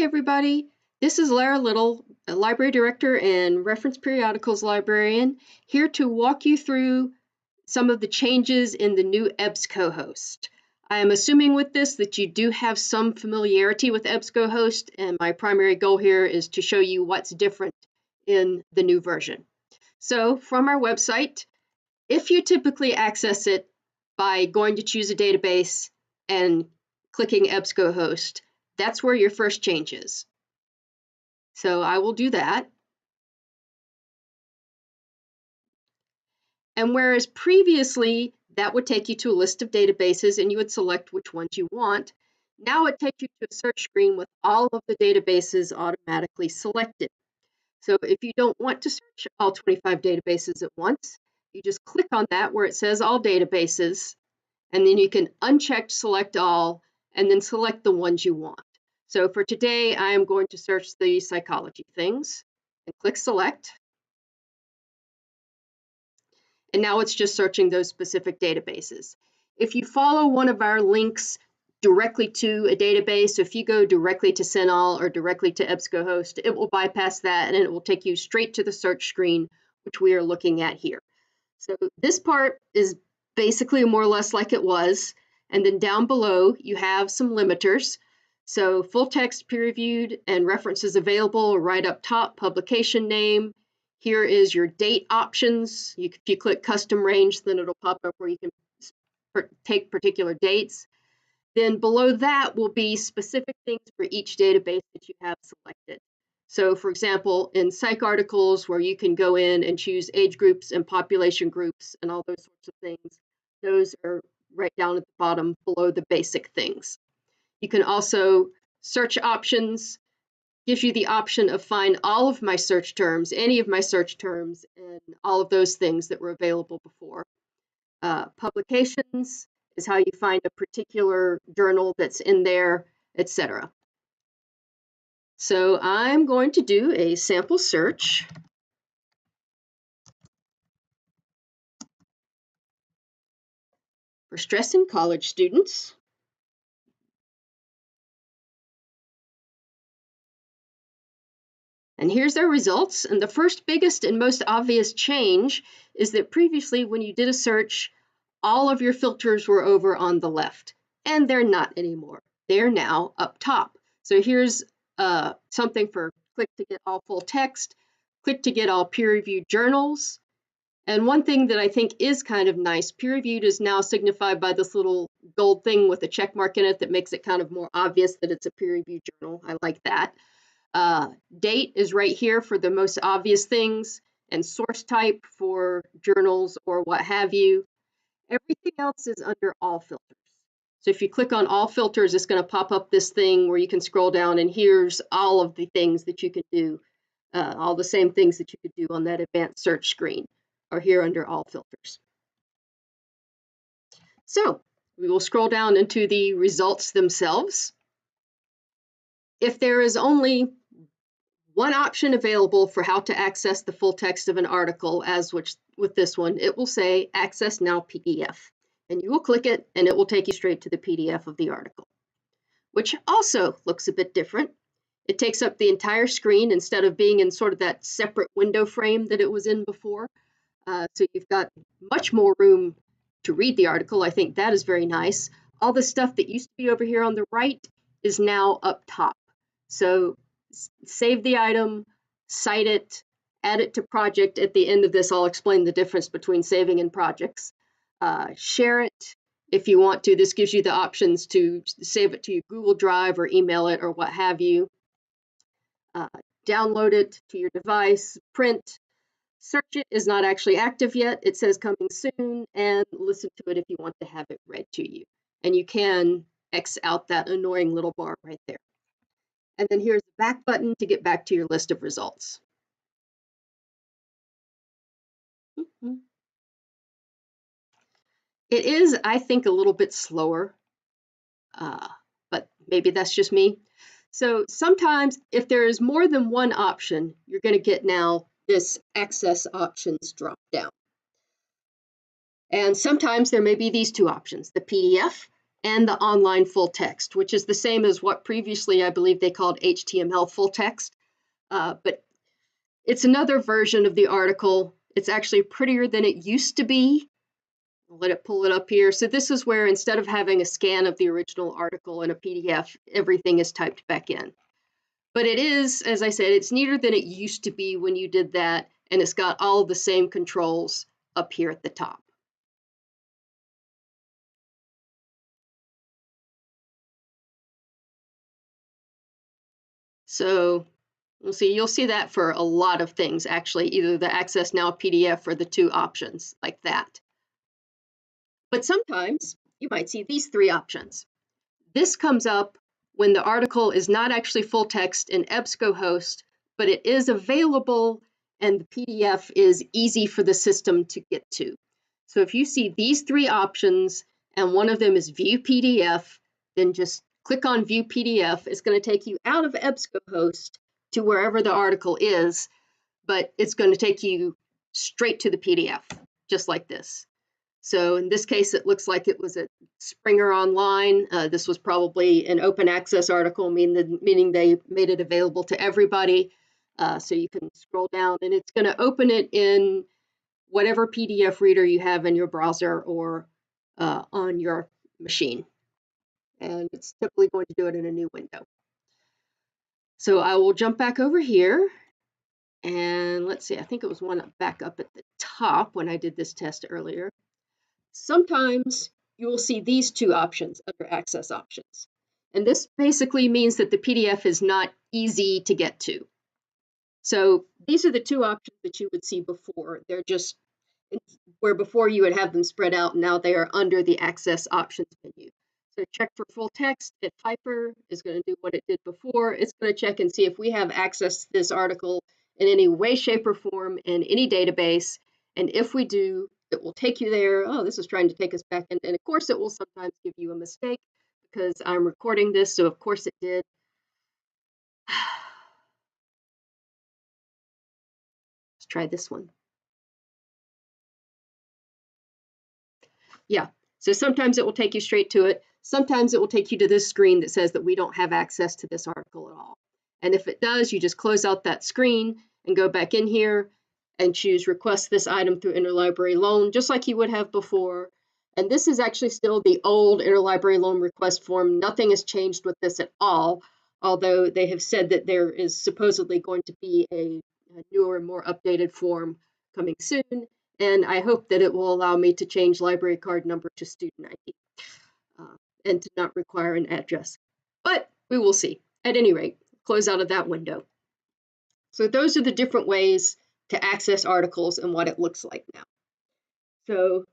Hey everybody, this is Lara Little, a library director and reference periodicals librarian, here to walk you through some of the changes in the new Ebscohost. I am assuming with this that you do have some familiarity with Ebscohost, and my primary goal here is to show you what's different in the new version. So from our website, if you typically access it by going to choose a database and clicking Ebscohost, that's where your first change is. So I will do that. And whereas previously that would take you to a list of databases and you would select which ones you want, now it takes you to a search screen with all of the databases automatically selected. So if you don't want to search all 25 databases at once, you just click on that where it says all databases, and then you can uncheck select all and then select the ones you want. So for today, I am going to search the psychology things and click select. And now it's just searching those specific databases. If you follow one of our links directly to a database, so if you go directly to CINAHL or directly to Ebscohost, it will bypass that and it will take you straight to the search screen, which we are looking at here. So this part is basically more or less like it was. And then down below, you have some limiters. So full text, peer-reviewed, and references available right up top, publication name. Here is your date options. If you click custom range, then it'll pop up where you can take particular dates. Then below that will be specific things for each database that you have selected. So for example, in psych articles where you can go in and choose age groups and population groups and all those sorts of things, those are right down at the bottom below the basic things. You can also search options, gives you the option of find all of my search terms, any of my search terms, and all of those things that were available before. Publications is how you find a particular journal that's in there, etc. So I'm going to do a sample search. For stress in college students. And here's our results. And the first biggest and most obvious change is that previously when you did a search, all of your filters were over on the left, and they're not anymore. They're now up top. So here's something for click to get all full text, click to get all peer-reviewed journals. And one thing that I think is kind of nice, peer-reviewed is now signified by this little gold thing with a check mark in it that makes it kind of more obvious that it's a peer-reviewed journal. I like that. Date is right here for the most obvious things, and source type for journals or what have you. Everything else is under all filters. So if you click on all filters, it's going to pop up this thing where you can scroll down, and here's all of the things that you can do, all the same things that you could do on that advanced search screen are here under all filters. So we will scroll down into the results themselves. If there is only one option available for how to access the full text of an article, as with this one, it will say Access Now PDF. And you will click it, and it will take you straight to the PDF of the article, which also looks a bit different. It takes up the entire screen instead of being in sort of that separate window frame that it was in before. So you've got much more room to read the article. I think that is very nice. All the stuff that used to be over here on the right is now up top. So save the item, cite it, add it to project. At the end of this, I'll explain the difference between saving and projects. Share it if you want to. This gives you the options to save it to your Google Drive or email it or what have you. Download it to your device, print. Search it is not actually active yet. It says coming soon, and listen to it if you want to have it read to you. And you can X out that annoying little bar right there. And then here's the back button to get back to your list of results. It is, I think, a little bit slower, but maybe that's just me. So sometimes if there is more than one option, you're going to get now this access options drop down. And sometimes there may be these two options, the PDF and the online full text, which is the same as what previously I believe they called HTML full text. But it's another version of the article. It's actually prettier than it used to be. I'll let it pull it up here. So this is where instead of having a scan of the original article in a PDF, everything is typed back in. But it is, as I said, it's neater than it used to be when you did that, and it's got all the same controls up here at the top. So you'll see that for a lot of things, actually, either the Access Now PDF or the two options like that. But sometimes you might see these three options. This comes up when the article is not actually full text in Ebscohost, but it is available and the PDF is easy for the system to get to. So if you see these three options and one of them is View PDF, then just click on View PDF. It's going to take you out of Ebscohost to wherever the article is, but it's going to take you straight to the PDF, just like this. So in this case, it looks like it was at Springer Online. This was probably an open access article, meaning they made it available to everybody. So you can scroll down and it's going to open it in whatever PDF reader you have in your browser or on your machine. And it's typically going to do it in a new window. So I will jump back over here. And let's see, I think it was one back up at the top when I did this test earlier. Sometimes you will see these two options under Access Options. And this basically means that the PDF is not easy to get to. So these are the two options that you would see before. They're just where before you would have them spread out, now they are under the Access Options menu. So check for full text at Hyper is going to do what it did before. It's going to check and see if we have access to this article in any way, shape, or form in any database. And if we do, it will take you there. Oh, this is trying to take us back. And of course, it will sometimes give you a mistake because I'm recording this. So of course it did. Let's try this one. Yeah, so sometimes it will take you straight to it. Sometimes it will take you to this screen that says that we don't have access to this article at all. And if it does, you just close out that screen and go back in here and choose request this item through interlibrary loan, just like you would have before. And this is actually still the old interlibrary loan request form. Nothing has changed with this at all, although they have said that there is supposedly going to be a newer, more updated form coming soon. And I hope that it will allow me to change library card number to student ID and to not require an address. But we will see. At any rate, close out of that window. So those are the different ways to access articles and what it looks like now. So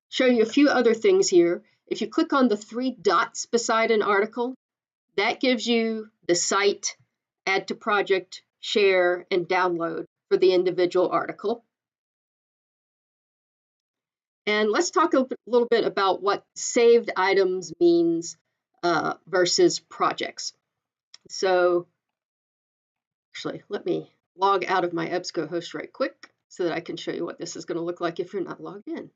show you a few other things here. If you click on the three dots beside an article, that gives you the site, add to project, share, and download for the individual article. And let's talk a little bit about what saved items means versus projects. So actually, let me log out of my Ebscohost right quick so that I can show you what this is going to look like if you're not logged in.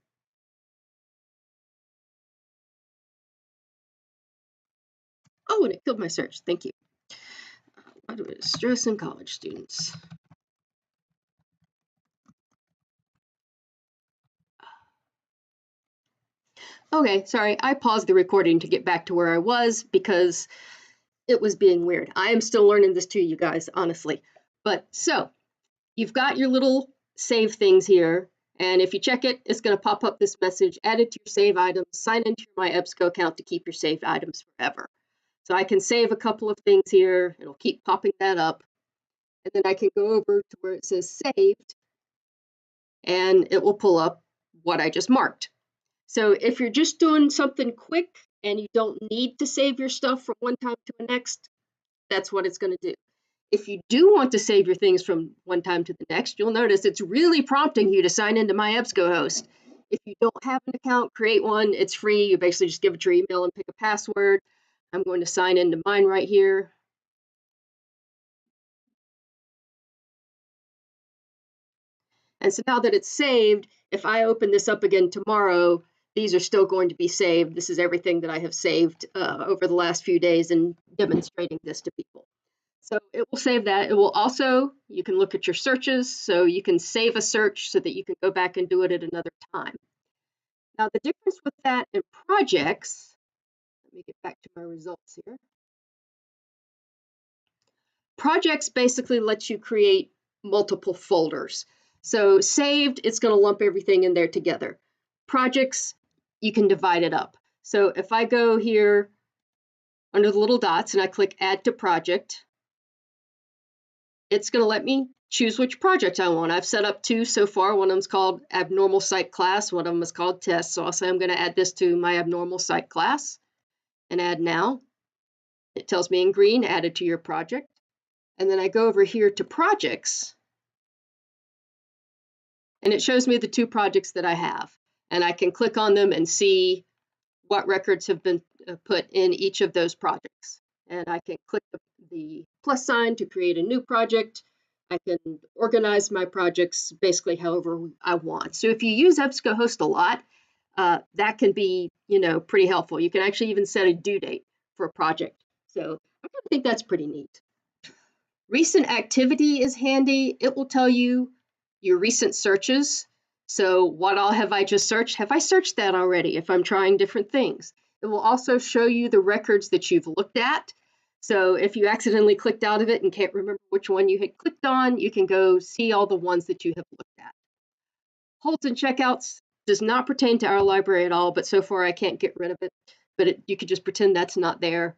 Oh, and it killed my search. Thank you. What is stress in college students? Okay, sorry, I paused the recording to get back to where I was because it was being weird. I am still learning this too, you guys, honestly. But so, you've got your little save things here, and if you check it, it's going to pop up this message, add it to your save items, sign into my Ebsco account to keep your saved items forever. So I can save a couple of things here, it'll keep popping that up, and then I can go over to where it says saved, and it will pull up what I just marked. So if you're just doing something quick and you don't need to save your stuff from one time to the next, that's what it's going to do. If you do want to save your things from one time to the next, you'll notice it's really prompting you to sign into my Ebscohost. If you don't have an account, create one. It's free. You basically just give it your email and pick a password. I'm going to sign into mine right here. And so now that it's saved, if I open this up again tomorrow, these are still going to be saved. This is everything that I have saved over the last few days and demonstrating this to people. So it will save that. It will also, you can look at your searches, so you can save a search so that you can go back and do it at another time. Now the difference with that and projects, let me get back to my results here. Projects basically lets you create multiple folders. So saved, it's going to lump everything in there together. Projects, you can divide it up. So if I go here under the little dots and I click add to project, it's going to let me choose which project I want. I've set up 2 so far. One of them's called abnormal site class. One of them is called test. So I'll say I'm going to add this to my abnormal site class and add now. It tells me in green, added to your project. And then I go over here to projects, and it shows me the 2 projects that I have. And I can click on them and see what records have been put in each of those projects. And I can click the plus sign to create a new project. I can organize my projects basically however I want. So if you use Ebscohost a lot, that can be, pretty helpful. You can actually even set a due date for a project. So I think that's pretty neat. Recent activity is handy. It will tell you your recent searches. So what all have I just searched? Have I searched that already if I'm trying different things? It will also show you the records that you've looked at. So if you accidentally clicked out of it and can't remember which one you had clicked on, you can go see all the ones that you have looked at. Holds and checkouts does not pertain to our library at all, but so far I can't get rid of it. But you could just pretend that's not there.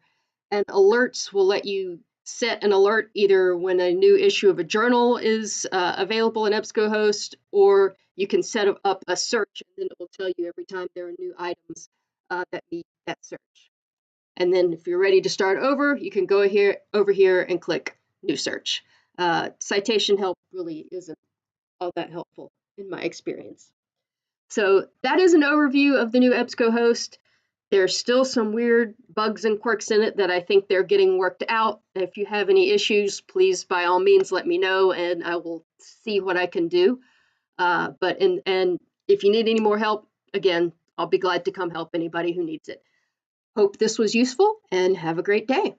And alerts will let you set an alert either when a new issue of a journal is available in Ebscohost, or you can set up a search, and then it will tell you every time there are new items that meet that search. And then if you're ready to start over, you can go over here and click New Search. Citation help really isn't all that helpful in my experience. So that is an overview of the new Ebscohost. There's still some weird bugs and quirks in it that I think they're getting worked out. If you have any issues, please, by all means, let me know, and I will see what I can do. And if you need any more help, again, I'll be glad to come help anybody who needs it. Hope this was useful, and have a great day.